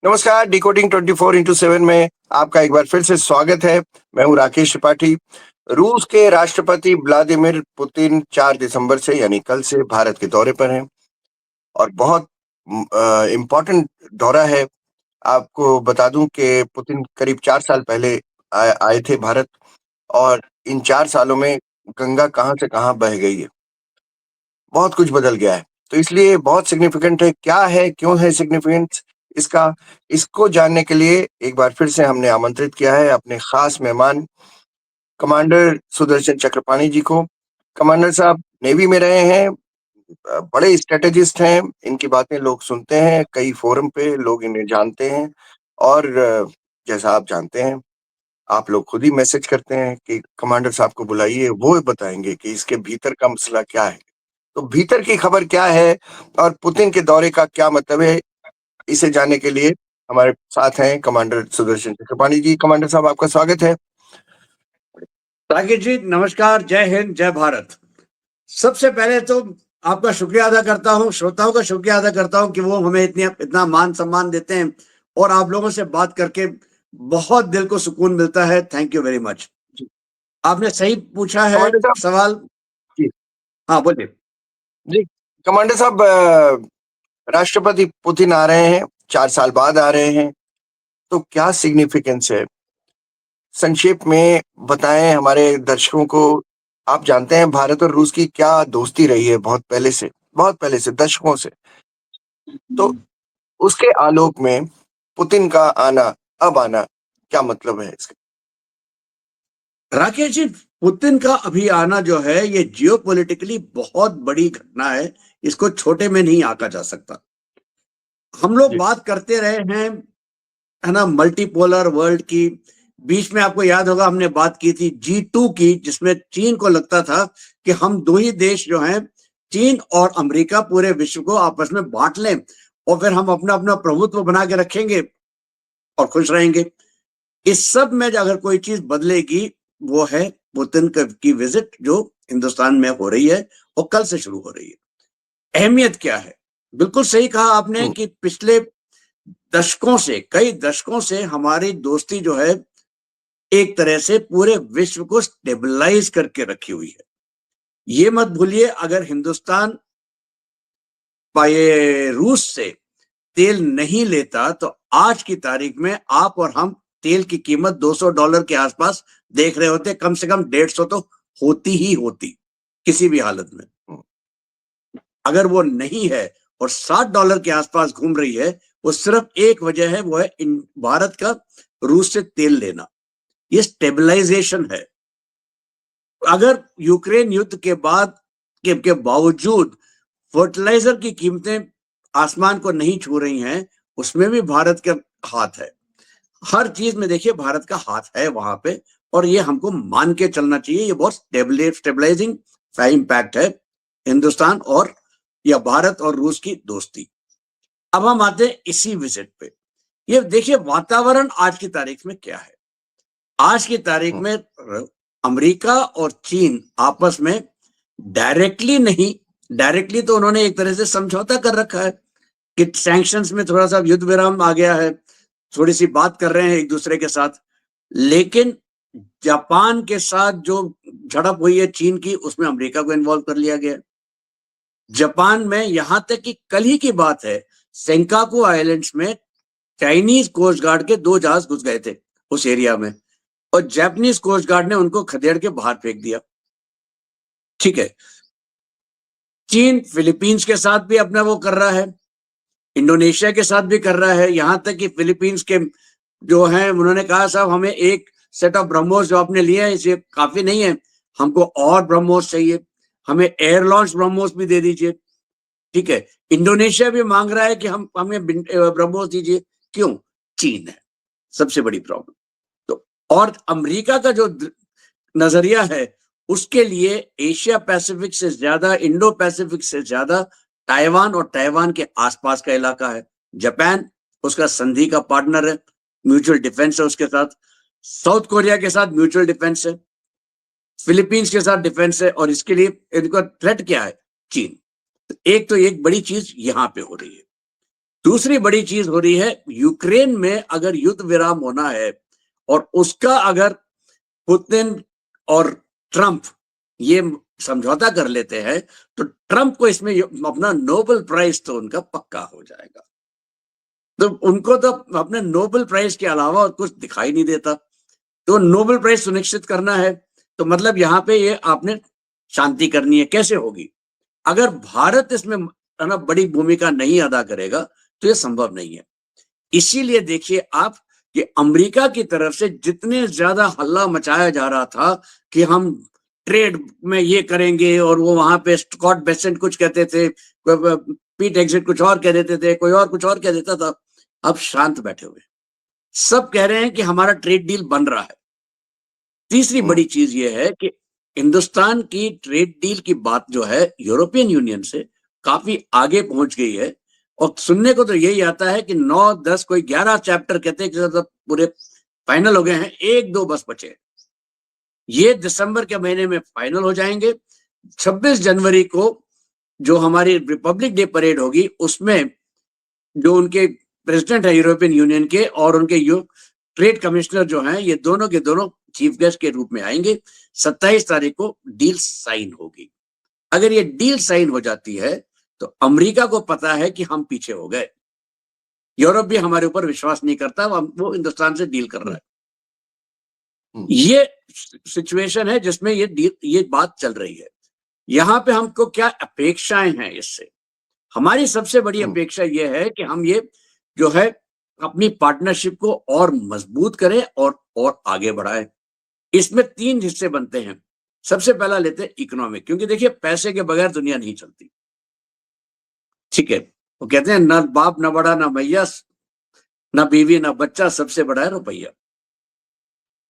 नमस्कार, decoding 24x7 में आपका एक बार फिर से स्वागत है। मैं हूँ राकेश त्रिपाठी। रूस के राष्ट्रपति व्लादिमीर पुतिन 4 दिसंबर से यानी कल से भारत के दौरे पर हैं और बहुत इम्पोर्टेंट दौरा है। आपको बता दूं कि पुतिन करीब 4 साल पहले आए थे भारत और इन 4 सालों में गंगा कहाँ से कहाँ बह गई है। बहुत कुछ बदल गया है। तो इसलिए बहुत सिग्निफिकेंट है। क्या है, क्यों है सिग्निफिकेंस इसका? इसको जानने के लिए एक बार फिर से हमने आमंत्रित किया है अपने खास मेहमान कमांडर सुदर्शन चक्रपाणी जी को। कमांडर साहब नेवी में रहे हैं, बड़े स्ट्रेटेजिस्ट हैं, इनकी बातें लोग सुनते हैं, कई फोरम पे लोग इन्हें जानते हैं और जैसा आप जानते हैं, आप लोग खुद ही मैसेज करते हैं कि कमांडर साहब को बुलाइए, वो बताएंगे कि इसके भीतर का मसला क्या है। तो भीतर की खबर क्या है और पुतिन के दौरे का क्या मतलब है, इसे जानने के लिए हमारे साथ हैं कमांडर सुदर्शन चक्रपाणी जी। कमांडर साहब, आपका स्वागत है। राकेश जी नमस्कार, जय हिंद, जय भारत। सबसे पहले तो आपका शुक्रिया अदा करता हूँ, श्रोताओं का शुक्रिया अदा करता हूँ कि वो हमें इतना मान सम्मान देते हैं और आप लोगों से बात करके बहुत दिल को सुकून मिलता है। Thank you very much. जी, आपने सही पूछा है कमांडर साहब। सवाल। जी, हाँ बोलिए। जी, कमांडर साहब, राष्ट्रपति पुतिन आ रहे हैं, 4 साल बाद आ रहे हैं, तो क्या सिग्निफिकेंस है? संक्षेप में बताएं हमारे दर्शकों को। आप जानते हैं भारत और रूस की क्या दोस्ती रही है बहुत पहले से, दशकों से। तो उसके आलोक में पुतिन का आना, अब आना, क्या मतलब है इसका? राकेश जी, पुतिन का अभी आना जो है ये जियोपॉलिटिकली बहुत बड़ी घटना है। इसको छोटे में नहीं आंका जा सकता। हम लोग जी, बात करते रहे हैं, है ना, मल्टीपोलर वर्ल्ड की। बीच में आपको याद होगा हमने बात की थी G2 की, जिसमें चीन को लगता था कि हम दो ही देश जो हैं, चीन और अमेरिका, पूरे विश्व को आपस में बांट लें और फिर हम अपना अपना प्रभुत्व बना के रखेंगे और खुश रहेंगे। इस सब में अगर कोई चीज बदलेगी वो है पुतिन की विजिट जो हिंदुस्तान में हो रही है और कल से शुरू हो रही है। अहमियत क्या है? बिल्कुल सही कहा आपने हम्म, कि पिछले दशकों से, कई दशकों से हमारी दोस्ती जो है एक तरह से पूरे विश्व को स्टेबलाइज करके रखी हुई है। ये मत भूलिए, अगर हिंदुस्तान ये रूस से तेल नहीं लेता तो आज की तारीख में आप और हम तेल की कीमत $200 के आसपास देख रहे होते। कम से कम 150 तो होती ही होती किसी भी हालत में। हम्म, अगर वो नहीं है और $60 के आसपास घूम रही है, वो सिर्फ एक वजह है, वो है भारत का रूस से तेल लेना। ये स्टेबलाइजेशन है। अगर यूक्रेन युद्ध के बाद के बावजूद फर्टिलाइजर की कीमतें आसमान को नहीं छू रही हैं, उसमें भी भारत का हाथ है। हर चीज में देखिए भारत का हाथ है वहां पे, और ये हमको मान के चलना चाहिए। ये बहुत स्टेबलाइजिंग इम्पैक्ट है हिंदुस्तान और या भारत और रूस की दोस्ती। अब हम आते हैं इसी विजिट पे। ये देखिए वातावरण आज की तारीख में क्या है। आज की तारीख हम्म, में अमेरिका और चीन आपस में डायरेक्टली नहीं, डायरेक्टली तो उन्होंने एक तरह से समझौता कर रखा है कि सैंक्शंस में थोड़ा सा युद्ध विराम आ गया है, थोड़ी सी बात कर रहे हैं एक दूसरे के साथ। लेकिन जापान के साथ जो झड़प हुई है चीन की, उसमें अमेरिका को इन्वॉल्व कर लिया गया। जापान में यहां तक कि कल ही की बात है, सेंकाकू आइलैंड्स में चाइनीज कोस्ट गार्ड के 2 जहाज घुस गए थे उस एरिया में, और जापानीज कोस्ट गार्ड ने उनको खदेड़ के बाहर फेंक दिया। ठीक है, चीन फिलीपींस के साथ भी अपना वो कर रहा है, इंडोनेशिया के साथ भी कर रहा है। यहां तक कि फिलीपींस के जो हैं उन्होंने कहा साहब हमें एक सेट ऑफ ब्रह्मोस जो आपने लिया है इसे काफी नहीं है, हमको और ब्रह्मोस चाहिए, हमें एयर लॉन्च ब्रह्मोस भी दे दीजिए। ठीक है, इंडोनेशिया भी मांग रहा है कि हम हमें ब्रह्मोस दीजिए। क्यों? चीन है सबसे बड़ी प्रॉब्लम। तो और अमेरिका का जो नजरिया है, उसके लिए एशिया पैसिफिक से ज्यादा, इंडो पैसिफिक से ज्यादा ताइवान और ताइवान के आसपास का इलाका है। जापान उसका संधि का पार्टनर है, म्यूचुअल डिफेंस है उसके साथ। साउथ कोरिया के साथ म्यूचुअल डिफेंस है, फिलीपींस के साथ डिफेंस है, और इसके लिए इनका थ्रेट क्या है? चीन। एक तो एक बड़ी चीज यहां पे हो रही है। दूसरी बड़ी चीज हो रही है, यूक्रेन में अगर युद्ध विराम होना है और उसका अगर पुतिन और ट्रंप ये समझौता कर लेते हैं तो ट्रंप को इसमें अपना नोबेल प्राइज तो उनका पक्का हो जाएगा। तो उनको तो अपने नोबेल प्राइज के अलावा और कुछ दिखाई नहीं देता। तो नोबेल प्राइज सुनिश्चित करना है तो मतलब यहाँ पे ये आपने शांति करनी है। कैसे होगी? अगर भारत इसमें है ना बड़ी भूमिका नहीं अदा करेगा तो ये संभव नहीं है। इसीलिए देखिए आप कि अमेरिका की तरफ से जितने ज्यादा हल्ला मचाया जा रहा था कि हम ट्रेड में ये करेंगे और वो वहां पे स्कॉट बेसेंट कुछ कहते थे, पीट एग्जिट कुछ और कह देते थे, कोई और कुछ और कह देता था। अब शांत बैठे हुए सब कह रहे हैं कि हमारा ट्रेड डील बन रहा है। तीसरी बड़ी चीज ये है कि हिंदुस्तान की ट्रेड डील की बात जो है यूरोपियन यूनियन से काफी आगे पहुंच गई है और सुनने को तो यही आता है कि 9, 10, कोई 11 चैप्टर कहते हैं कि मतलब पूरे फाइनल हो गए हैं, 1, 2 बस बचे। ये दिसंबर के महीने में फाइनल हो जाएंगे। 26 जनवरी को जो हमारी रिपब्लिक डे परेड होगी उसमें जो उनके प्रेसिडेंट है यूरोपियन यूनियन के और उनके ट्रेड कमिश्नर जो हैं ये दोनों के दोनों चीफ गेस्ट के रूप में आएंगे। 27 तारीख को डील साइन होगी। अगर ये डील साइन हो जाती है तो अमेरिका को पता है कि हम पीछे हो गए, यूरोप भी हमारे ऊपर विश्वास नहीं करता, वो हिंदुस्तान से डील कर रहा है। ये सिचुएशन है जिसमें ये बात चल रही है। यहाँ पे हमको क्या अपेक्षाएं हैं इससे? हमारी सबसे बड़ी अपेक्षा यह है कि हम ये जो है अपनी पार्टनरशिप को और मजबूत करें और आगे बढ़ाएं। इसमें 3 हिस्से बनते हैं। सबसे पहला लेते हैं इकोनॉमिक, क्योंकि देखिए पैसे के बगैर दुनिया नहीं चलती। ठीक है, वो कहते हैं ना बाप ना बड़ा ना भैया ना बीवी ना बच्चा, सबसे बड़ा है रुपया।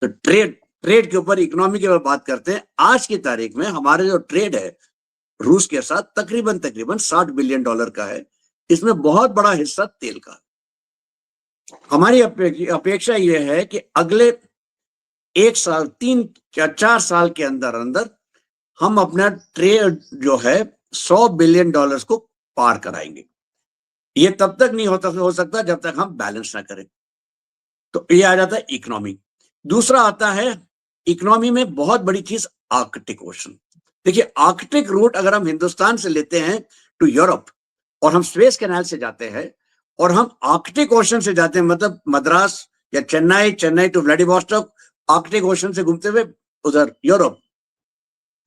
तो ट्रेड के ऊपर इकोनॉमी के ऊपर बात करते हैं। आज की तारीख में हमारे जो ट्रेड है रूस के साथ तकरीबन $60 बिलियन का है। इसमें बहुत बड़ा हिस्सा तेल का। हमारी अपेक्षा यह है कि अगले 1 साल 3 या 4 साल के अंदर अंदर हम अपना ट्रेड जो है $100 बिलियन को पार कराएंगे। ये तब तक नहीं हो सकता जब तक हम बैलेंस ना करें। तो ये आ जाता है इकोनॉमी। दूसरा आता है इकोनॉमी में बहुत बड़ी चीज आर्कटिक ओशन। देखिए आर्कटिक रूट अगर हम हिंदुस्तान से लेते हैं टू यूरोप और हम स्वेज कैनाल से जाते हैं और हम आर्कटिक ओशन से जाते हैं, मतलब मद्रास या Chennai to Vladivostok, Arctic ocean से घूमते हुए उधर यूरोप,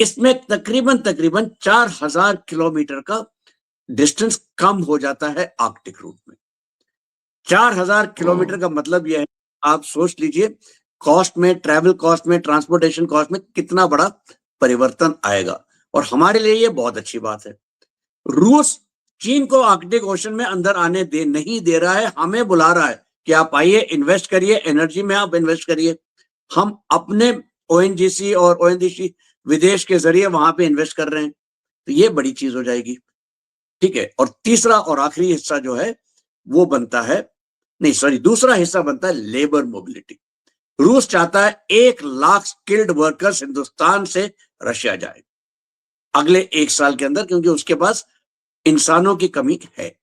इसमें तकरीबन 4000 किलोमीटर का डिस्टेंस कम हो जाता है आर्कटिक रूट में। 4000 किलोमीटर का मतलब यह है, आप सोच लीजिए कॉस्ट में, ट्रैवल कॉस्ट में, ट्रांसपोर्टेशन कॉस्ट में कितना बड़ा परिवर्तन आएगा। और हमारे लिए ये बहुत अच्छी बात है। रूस चीन को आर्कटिक ओशन में अंदर आने नहीं दे रहा है, हमें बुला रहा है कि आप आइए, इन्वेस्ट करिए, एनर्जी में आप इन्वेस्ट करिए। हम अपने ओएनजीसी और ओएनजीसी विदेश के जरिए वहां पे इन्वेस्ट कर रहे हैं। तो ये बड़ी चीज हो जाएगी। ठीक है, और तीसरा और आखिरी हिस्सा जो है वो बनता है, नहीं सॉरी, दूसरा हिस्सा बनता है लेबर मोबिलिटी। रूस चाहता है 1 लाख स्किल्ड वर्कर्स हिंदुस्तान से रशिया जाए अगले 1 साल के अंदर, क्योंकि उसके पास इंसानों की कमी है।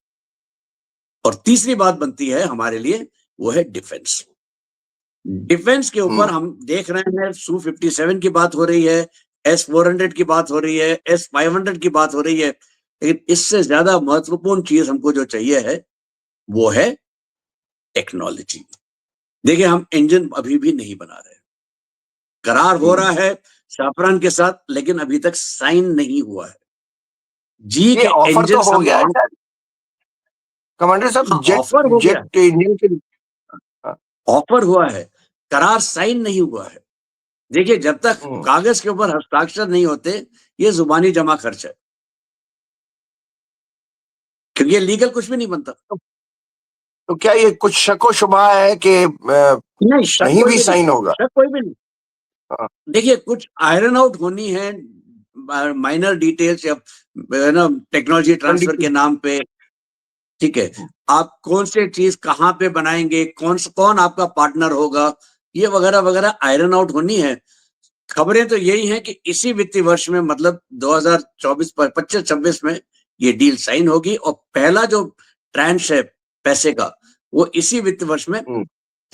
और तीसरी बात बनती है हमारे लिए, वो है डिफेंस। डिफेंस के ऊपर हम देख रहे हैं Su-57 की बात हो रही है, S-400 की बात हो रही है, S-500 की बात हो रही है, लेकिन इससे ज्यादा महत्वपूर्ण चीज हमको जो चाहिए है वो है टेक्नोलॉजी। देखिए हम इंजन अभी भी नहीं बना रहे, करार हो रहा है सैफरन के साथ, लेकिन अभी तक साइन नहीं हुआ है। जी के ऑफर इंजन तो हो गया है कमांडर साहब, ऑफर हो गया, जेट इंजन के ऑफर हुआ है, करार साइन नहीं हुआ है। देखिए जब तक कागज के ऊपर हस्ताक्षर नहीं होते ये जुबानी जमा खर्च है, क्योंकि ये लीगल कुछ भी नहीं बनता। तो क्या ये कुछ शको शुबा है कि नहीं भी साइन होगा? शक कोई भी नहीं। देखिए कुछ आयरन आउट होनी है, माइनर डिटेल्स या ना टेक्नोलॉजी ट्रांसफर के नाम पे। ठीक है, आप कौन से चीज कहाँ पे बनाएंगे, कौन आपका पार्टनर होगा, ये वगैरह वगैरह आयरन आउट होनी है। खबरें तो यही हैं कि इसी वित्तीय वर्ष में, मतलब 2024-25-26 में ये डील साइन होगी और पहला जो ट्रांच है, पैसे का, वो इसी वित्त वर्ष में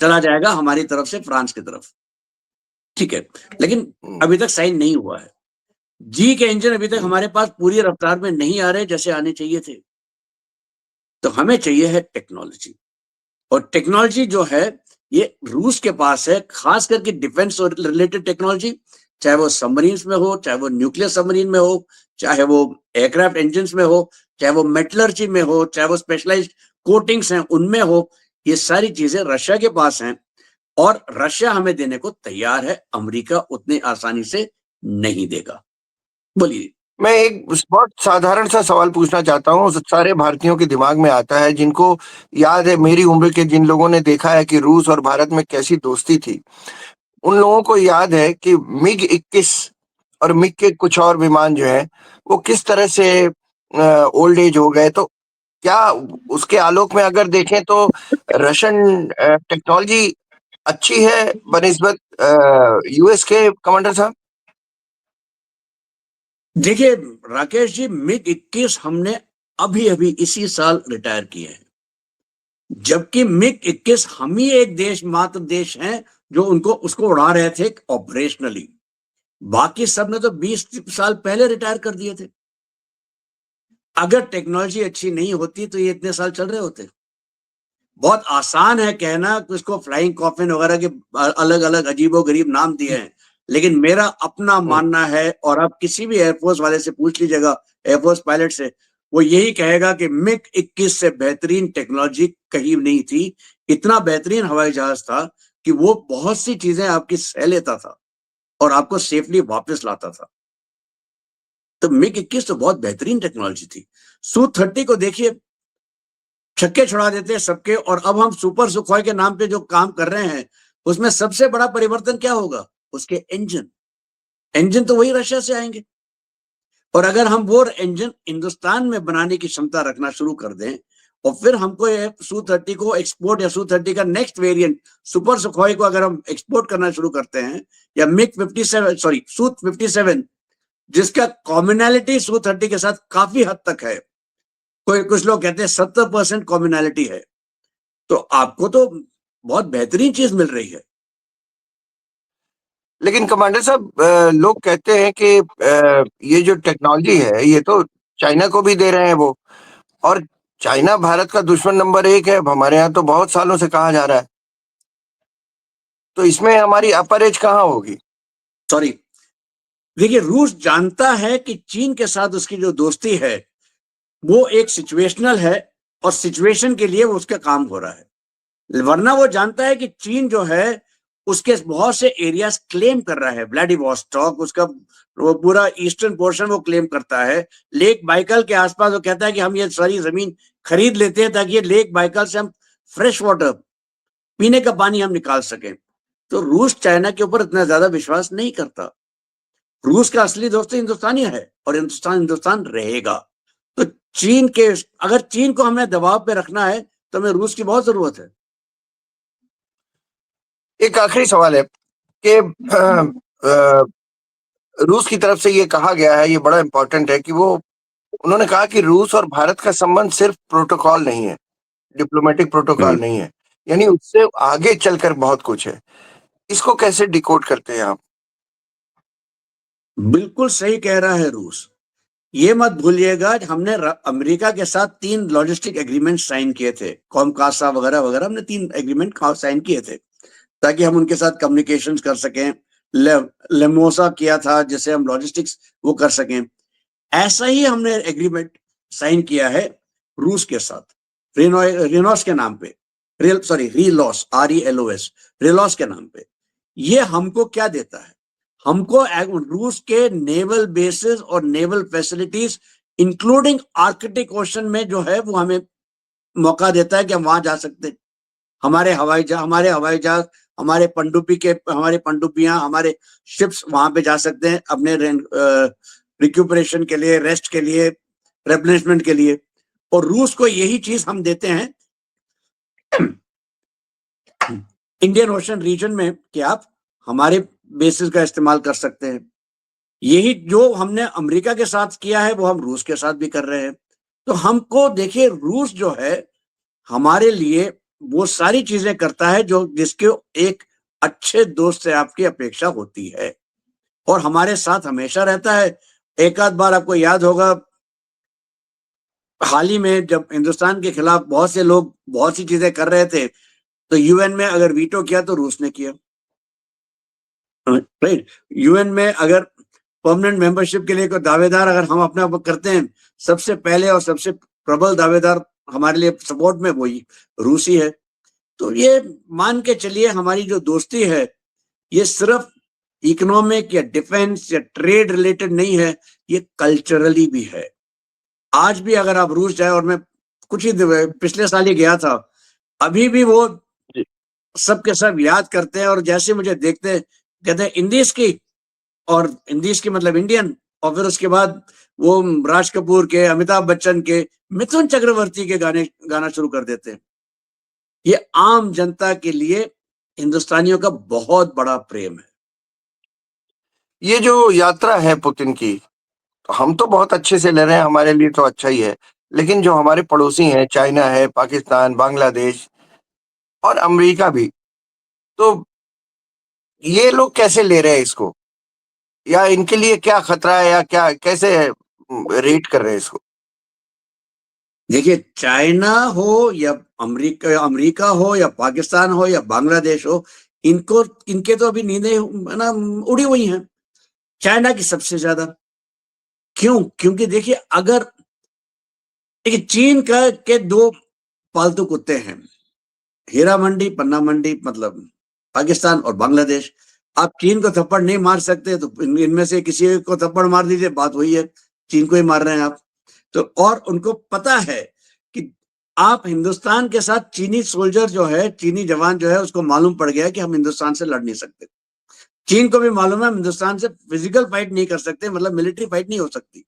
चला जाएगा हमारी तरफ से फ्रांस की तरफ, ठीक है। लेकिन अभी तक साइन नहीं हुआ है। जी के इंजन अभी तक हमारे पास पूरी रफ्तार में नहीं आ रहे जैसे आने चाहिए थे। तो हमें चाहिए है टेक्नोलॉजी, और टेक्नोलॉजी जो है ये रूस के पास है, खास करके डिफेंस और रिलेटेड टेक्नोलॉजी, चाहे वो सबमरीन्स में हो, चाहे वो न्यूक्लियर सबमरीन में हो, चाहे वो एयरक्राफ्ट इंजन्स में हो, चाहे वो मेटलर्जी में हो, चाहे वो स्पेशलाइज्ड कोटिंग्स हैं उनमें हो, ये सारी चीजें रशिया के पास हैं और रशिया हमें देने को तैयार है। अमेरिका उतनी आसानी से नहीं देगा। बोलिए। मैं एक बहुत साधारण सा सवाल पूछना चाहता हूँ, सारे भारतीयों के दिमाग में आता है, जिनको याद है, मेरी उम्र के जिन लोगों ने देखा है कि रूस और भारत में कैसी दोस्ती थी, उन लोगों को याद है कि मिग-21 और मिग के कुछ और विमान जो हैं, वो किस तरह से ओल्ड एज हो गए। तो क्या उसके आलोक में अगर देखें तो रशियन टेक्नोलॉजी अच्छी है बनिस्बत यूएस के, कमांडर साहब? देखिए राकेश जी, मिग-21 हमने अभी अभी इसी साल रिटायर किए हैं, जबकि मिग-21 हम ही एक देश मात्र देश हैं जो उसको उड़ा रहे थे ऑपरेशनली। बाकी सब ने तो 20 साल पहले रिटायर कर दिए थे। अगर टेक्नोलॉजी अच्छी नहीं होती तो ये इतने साल चल रहे होते। बहुत आसान है कहना कि उसको फ्लाइंग कॉफिन वगैरह के अलग अलग अजीबो गरीब नाम दिए हैं, लेकिन मेरा अपना मानना है, और आप किसी भी एयरफोर्स वाले से पूछ लीजिएगा, एयरफोर्स पायलट से, वो यही कहेगा कि मिग-21 से बेहतरीन टेक्नोलॉजी कहीं नहीं थी। इतना बेहतरीन हवाई जहाज था कि वो बहुत सी चीजें आपकी सह लेता था और आपको सेफली वापस लाता था। तो मिग-21 तो बहुत बेहतरीन टेक्नोलॉजी थी। सू-30 को देखिए, छक्के छुड़ा देते हैं सबके, और अब हम सुपर सुखोई के नाम पे जो काम कर रहे हैं उसमें सबसे बड़ा परिवर्तन क्या होगा? उसके इंजन। इंजन तो वही रशिया से आएंगे, और अगर हम वो इंजन हिंदुस्तान में बनाने की क्षमता रखना शुरू कर दें और फिर हमको ये सू-30 को एक्सपोर्ट, या सू-30 का नेक्स्ट वेरिएंट सुपर सुखोई को अगर हम एक्सपोर्ट करना शुरू करते हैं, या मिग-57 सॉरी सू-57, जिसका कॉमनैलिटी सू-30 के साथ काफी हद तक है, कोई कुछ लोग कहते हैं 70% कॉमनैलिटी है, तो आपको तो बहुत बेहतरीन चीज मिल रही है। लेकिन कमांडर साहब, लोग कहते हैं कि ये जो टेक्नोलॉजी है ये तो चाइना को भी दे रहे हैं वो, और चाइना भारत का दुश्मन नंबर 1 है, हमारे यहाँ तो बहुत सालों से कहा जा रहा है। तो इसमें हमारी अपर एज कहाँ होगी? सॉरी, देखिए रूस जानता है कि चीन के साथ उसकी जो दोस्ती है वो एक सिचुएशनल है, और सिचुएशन के लिए वो उसका काम हो रहा है। वरना वो जानता है कि चीन जो है उसके बहुत से एरियाज क्लेम कर रहा है, व्लादिवोस्टॉक, उसका वो पूरा ईस्टर्न पोर्शन वो क्लेम करता है। लेक बाइकल के आसपास वो कहता है कि हम ये सारी जमीन खरीद लेते हैं ताकि ये लेक बाइकल से हम फ्रेश वाटर, पीने का पानी हम निकाल सकें। तो रूस चाइना के ऊपर इतना ज्यादा विश्वास नहीं करता। रूस का असली दोस्त हिंदुस्तान ही है, और हिंदुस्तान रहेगा। तो चीन के, अगर चीन को हमें दबाव पे रखना है तो हमें रूस की बहुत जरूरत है। एक आखिरी सवाल है कि रूस की तरफ से ये कहा गया है, ये बड़ा इंपॉर्टेंट है, कि वो उन्होंने कहा कि रूस और भारत का संबंध सिर्फ प्रोटोकॉल नहीं है, डिप्लोमेटिक प्रोटोकॉल नहीं है, यानी उससे आगे चलकर बहुत कुछ है। इसको कैसे डिकोड करते हैं आप? बिल्कुल सही कह रहा है रूस। ये मत भूलिएगा, हमने अमेरिका के साथ 3 लॉजिस्टिक एग्रीमेंट साइन किए थे, कॉमकासा वगैरह वगैरह, हमने 3 एग्रीमेंट साइन किए थे ताकि हम उनके साथ कम्युनिकेशंस कर सकें। लेमोसा किया था जिससे हम लॉजिस्टिक्स वो कर सकें। ऐसा ही हमने एग्रीमेंट साइन किया है रूस के साथ, रेनॉस के नाम पे, रिलॉस, RELOS, रिलॉस के नाम पे। ये हमको क्या देता है? हमको रूस के नेवल बेसेस और naval facilities including Arctic ocean में जो है वो हमें मौका देता है कि हम वहां जा सकते हैं। हमारे हवाई जहाज, हमारे पनडुब्बियां, हमारे शिप्स वहां पे जा सकते हैं अपने रिक्यूपरेशन के लिए, रेस्ट के लिए, रिप्लेसमेंट के लिए। और रूस को यही चीज हम देते हैं इंडियन ओशन रीजन में, कि आप हमारे बेसिस का इस्तेमाल कर सकते हैं। यही जो हमने अमेरिका के साथ किया है वो हम रूस के साथ भी कर रहे हैं। तो हमको देखिए, रूस जो है हमारे लिए वो सारी चीजें करता है जो जिसके एक अच्छे दोस्त से आपकी अपेक्षा होती है, और हमारे साथ हमेशा रहता है। एक आध बार आपको याद होगा, हाल ही में जब हिंदुस्तान के खिलाफ बहुत से लोग बहुत सी चीजें कर रहे थे, तो यूएन में अगर वीटो किया तो रूस ने किया, राइट। यूएन में अगर परमानेंट मेंबरशिप के लिए कोई दावेदार अगर हम अपना करते हैं, सबसे पहले और सबसे प्रबल दावेदार हमारे लिए सपोर्ट में वही रूसी है। तो ये मान के चलिए, हमारी जो दोस्ती है ये सिर्फ इकोनॉमिक या डिफेंस या ट्रेड रिलेटेड नहीं है, ये कल्चरली भी है। आज भी अगर आप रूस जाए, और मैं कुछ ही पिछले साल ही गया था, अभी भी वो जी। सब के सब याद करते हैं, और जैसे मुझे देखते हैं कहते हैं इंदीस की, और इंदीस की मतलब इंडियन, और फिर उसके बाद वो राज कपूर के, अमिताभ बच्चन के, मिथुन चक्रवर्ती के गाने गाना शुरू कर देते हैं। ये आम जनता के लिए हिंदुस्तानियों का बहुत बड़ा प्रेम है। ये जो यात्रा है पुतिन की, हम तो बहुत अच्छे से ले रहे हैं, हमारे लिए तो अच्छा ही है। लेकिन जो हमारे पड़ोसी हैं, चाइना है, पाकिस्तान, बांग्लादेश और अमेरिका भी, तो ये लोग कैसे ले रहे हैं इसको? या इनके लिए क्या खतरा है, या क्या कैसे रेट कर रहे हैं इसको? देखिए, चाइना हो या अमेरिका अमेरिका हो या पाकिस्तान हो या बांग्लादेश हो, इनको इनके तो अभी नींदें है ना उड़ी हुई हैं। चाइना की सबसे ज्यादा। क्यों? क्योंकि देखिए, अगर देखिए चीन का के दो पालतू कुत्ते हैं, हीरा मंडी, पन्ना मंडी, मतलब पाकिस्तान और बांग्लादेश। आप चीन को थप्पड़ नहीं मार सकते तो इनमें से किसी को थप्पड़ मार दीजिए, बात वही है, चीन को ही मार रहे हैं आप। तो और उनको पता है कि आप हिंदुस्तान के साथ, चीनी सोल्जर जो है, चीनी जवान जो है, उसको मालूम पड़ गया कि हम हिंदुस्तान से लड़ नहीं सकते। चीन को भी मालूम है हम हिंदुस्तान से फिजिकल फाइट नहीं कर सकते, मतलब मिलिट्री फाइट नहीं हो सकती।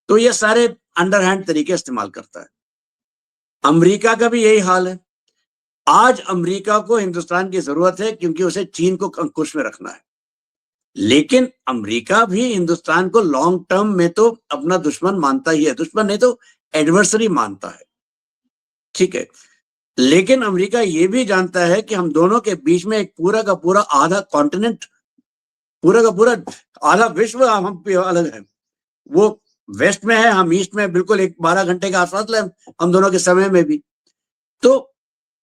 तो ये सारे अंडरहैंड तरीके इस्तेमाल करता है। अमेरिका का भी यही हाल है। आज अमेरिका को हिंदुस्तान की जरूरत है क्योंकि उसे चीन को अंकुश में रखना है। लेकिन अमेरिका भी हिंदुस्तान को लॉन्ग टर्म में तो अपना दुश्मन मानता ही है, दुश्मन नहीं तो एडवर्सरी मानता है, ठीक है। लेकिन अमेरिका ये भी जानता है कि हम दोनों के बीच में एक पूरा का पूरा आधा कॉन्टिनेंट, पूरा का पूरा आधा विश्व हम पे अलग है। वो वेस्ट में है, हम ईस्ट में, बिल्कुल एक 12 घंटे का फासला है हम दोनों के समय में भी। तो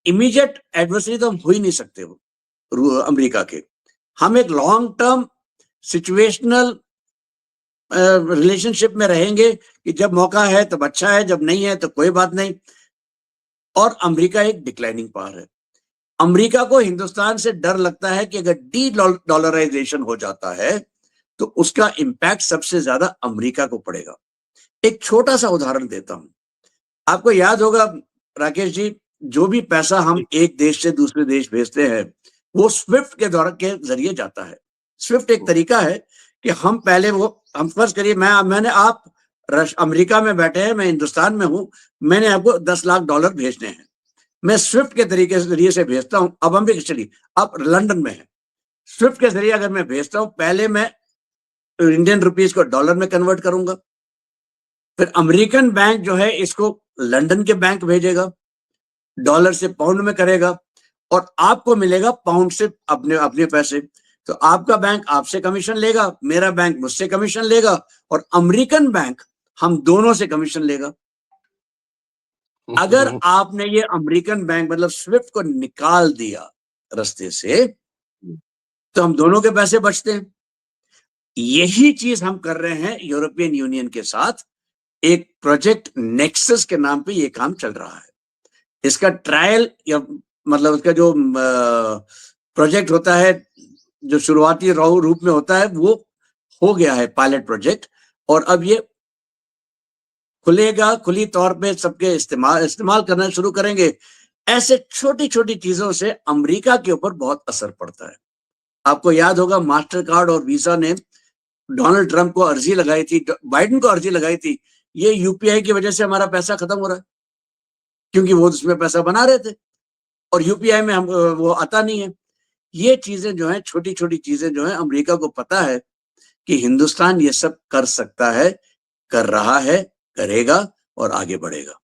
इमीडिएट एडवर्सरी तो हम हो ही नहीं सकते वो अमेरिका के। हम एक लॉन्ग टर्म सिचुएशनल रिलेशनशिप में रहेंगे कि जब मौका है तब अच्छा है, जब नहीं है तो कोई बात नहीं। और अमेरिका एक डिक्लाइनिंग पावर है। अमेरिका को हिंदुस्तान से डर लगता है कि अगर डी डॉलराइजेशन हो जाता है तो उसका इंपैक्ट सबसे ज्यादा अमेरिका को पड़ेगा। एक छोटा सा उदाहरण देता हूं, आपको याद होगा राकेश जी, जो भी पैसा हम जी। एक देश से दूसरे देश भेजते हैं वो स्विफ्ट के द्वारा के जरिए जाता है। स्विफ्ट एक तरीका है कि हम पहले वो, हम फर्ज करिए मैंने आप अमेरिका में बैठे हैं, मैं हिंदुस्तान में हूं, मैंने आपको 10 लाख डॉलर भेजने हैं, मैं स्विफ्ट के तरीके से जरिए से भेजता हूं। अब हम भी चलिए, आप लंदन में हैं, स्विफ्ट के जरिए अगर मैं भेजता हूं, पहले मैं इंडियन रुपीज को डॉलर में कन्वर्ट करूंगा, फिर अमेरिकन बैंक जो है इसको लंदन के बैंक भेजेगा, डॉलर से पाउंड में करेगा, और आपको मिलेगा पाउंड से अपने अपने पैसे। तो आपका बैंक आपसे कमीशन लेगा, मेरा बैंक मुझसे कमीशन लेगा, और अमेरिकन बैंक हम दोनों से कमीशन लेगा। अगर आपने ये अमेरिकन बैंक मतलब स्विफ्ट को निकाल दिया रास्ते से, तो हम दोनों के पैसे बचते हैं। यही चीज हम कर रहे हैं यूरोपियन यूनियन के साथ। एक प्रोजेक्ट नेक्सस के नाम पे ये काम चल रहा है। इसका ट्रायल या मतलब उसका जो प्रोजेक्ट होता है, जो शुरुआती रूप में होता है, वो हो गया है पायलट प्रोजेक्ट, और अब ये खुलेगा, खुली तौर पे सबके इस्तेमाल करना शुरू करेंगे। ऐसे छोटी छोटी चीजों से अमेरिका के ऊपर बहुत असर पड़ता है। आपको याद होगा मास्टर कार्ड और वीजा ने डोनाल्ड ट्रंप को अर्जी लगाई थी, बाइडेन को अर्जी लगाई थी, ये यूपीआई की वजह से हमारा पैसा खत्म हो रहा है, क्योंकि वो उसमें पैसा बना रहे थे और यूपीआई में हम वो आता नहीं है। ये चीजें जो है, छोटी छोटी चीजें जो है, अमेरिका को पता है कि हिंदुस्तान ये सब कर सकता है, कर रहा है, करेगा और आगे बढ़ेगा।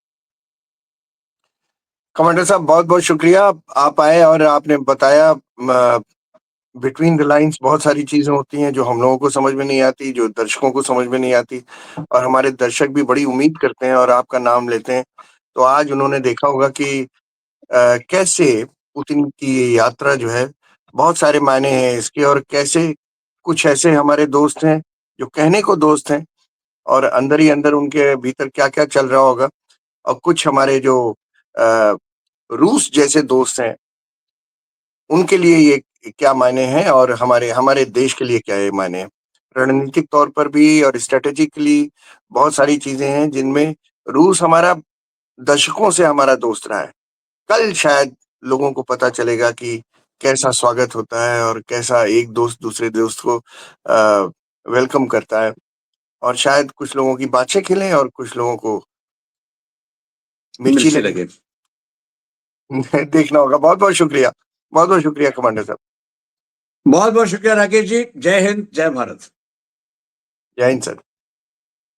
कमांडर साहब बहुत बहुत शुक्रिया, आप आए और आपने बताया। बिटवीन द लाइंस बहुत सारी चीजें होती हैं जो हम लोगों को समझ में नहीं आती, जो दर्शकों को समझ में नहीं आती, और हमारे दर्शक भी बड़ी उम्मीद करते हैं और आपका नाम लेते हैं। तो आज उन्होंने देखा होगा कि कैसे पुतिन की ये यात्रा जो है, बहुत सारे मायने हैं इसके, और कैसे कुछ ऐसे हमारे दोस्त हैं जो कहने को दोस्त हैं और अंदर ही अंदर उनके भीतर क्या-क्या चल रहा होगा, और कुछ हमारे जो अ, रूस जैसे दोस्त हैं, उनके लिए ये क्या मायने हैं और हमारे हमारे देश के लिए क्या ये मायने हैं। रणनीतिक तौर पर भी और स्ट्रैटेजिकली बहुत सारी चीज़ें हैं जिनमें रूस हमारा दशकों से हमारा दोस्त रहा है। कल शायद लोगों को पता चलेगा कि कैसा स्वागत होता है और कैसा एक दोस्त दूसरे दोस्त को वेलकम करता है, और शायद कुछ लोगों की बाछें खिलें और कुछ लोगों को मिर्ची मिर्ची लगे। लगे। देखना होगा। बहुत-बहुत शुक्रिया। बहुत-बहुत शुक्रिया कमांडर साहब। बहुत बहुत शुक्रिया राकेश जी। जय हिंद, जय भारत। जय हिंद सर।